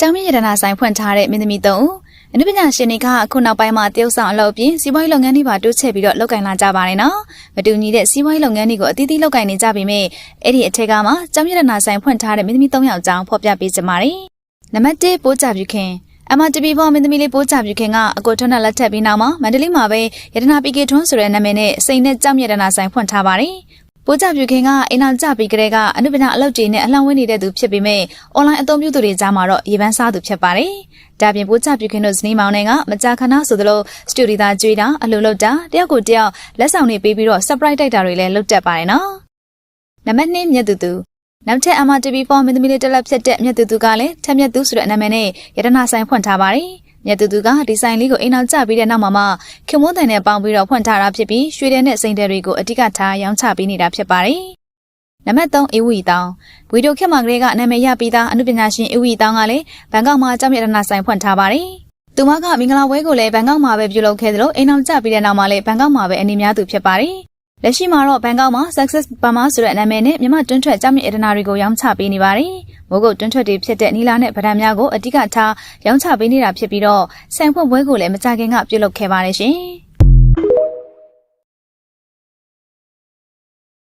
ကျောင်းမြင့်ရတနာဆိုင်ဖွင့်ထားတဲ့မင်းသမီး3ဦးအနုပညာရှင်တွေကအခုနောက်ပိုင်းမှာတရုတ်ဆောင်အလုပ်ပြင်စီးပွားရေးလုပ်ငန်းတွေပါတိုးချဲ့ပြီးတော့လုပ်ကိုင်လာကြပါတယ်နော်မတူညီတဲ့စီးပွားရေးလုပ်ငန်းတွေကိုအသီးသီးလုပ်ကိုင်နေကြပေမဲ့အဲ့ဒီအထက်ကမှကျောင်းမြင့်ရတနာဆိုင်ဖွင့်ထားတဲ့မင်းသမီး3ယောက်ကြောင်းဖော်ပြပေးကြပါတယ်နံပါတ်1ပိုးကြပြူခင်အမတပီပေါ်မင်းသမီးလေးပိုးကြပြူခင်ကအကိုထွန်းနဲ့လက်ထပ်ပြီးနောက်မှာမန္တလေးမှာပဲရတနာပီကေထွန်းဆိုတဲ့နာမည်နဲ့စိန်နဲ့ကျောင်းမြင့်ရတနာဆိုင်ဖွင့်ထားပါတယ်ပိုးကြပြူခင်ကအိမ်အောင်ကြပြီးကလေးကအနုပညာအလုပ်တွေနဲ့အလှမ်းဝင်းနေတဲ့သူဖြစ်ပေမဲ့အွန်လိုင်းအသုံးပြုသူတွေကြားမှာတော့ရေပန်းစားသူဖြစ်ပါတယ်။ဒါပြင်ပိုးကြပြူခင်တို့ဇနီးမောင်နှံကမကြာခဏဆိုသလိုစတူဒီသားကျွေးတာအလုပ်လုပ်တာတယောက်ကိုတယောက်လက်ဆောင်တွေပေးပြီးတော့ surprise တိုက်တာတွေလည်းလုပ်တတ်ပါတယ်နော်။နံပါတ်2မြတ်သူသူနောက်ထပ် MRTV4 မင်းသမီးလေးတက်လက်ဖြစ်တဲ့မြတ်သူသူကလည်းထက်မြတ်သူဆိုတဲ့နာမည်နဲ့ရတနာဆိုင်ဖွင့်ထားပါတယ်။မြတ်သူသူကဒီဆိုင်လေးကိုအိမ်အောင်ကျပြီးတဲ့နောက်မှာမှခင်မိုးတိုင်နဲ့ပေါင်းပြီးတော့ဖွင့်ထားတာဖြစ်ပြီးရွှေတဲ့နဲ့စိန်တဲ့တွေကိုအဓိကထားရောင်းချပေးနေတာဖြစ်ပါတယ်။နံပါတ်3အေဝီတောင်ဗီဒီယိုခက်မှာကလေးကနာမည်ရပြီးသားအနုပညာရှင်အေဝီတောင်ကလည်းဘန်ကောက်မှာကျောင်းရတနာဆိုင်ဖွင့်ထားပါတယ်။သူမကမင်္ဂလာပွဲကိုလည်းဘန်ကောက်မှာပဲပြုလုပ်ခဲ့သလိုအိမ်အောင်ကျပြီးတဲ့နောက်မှာလည်းဘန်ကောက်မှာပဲအနေများသူဖြစ်ပါတယ်။လက်ရှိမှာတော့ဘန်ကောက်မှာ Success Burma ဆိုတဲ့နာမည်နဲ့မြန်မာတွင်းထွက်ကျောင်းမြင့်ရတနာတွေကိုရောင်းချပေးနေပါတယ်။မိုးကုတ်တွင်းထွက်တွေဖြစ်တဲ့နီလာနဲ့ဗဒံများကိုအဓိကထားရောင်းချပေးနေတာဖြစ်ပြီးတော့ဆိုင်ဖွင့်ပွဲကိုလည်းမကြခင်ကပြုလုပ်ခဲ့ပါတယ်ရှင်။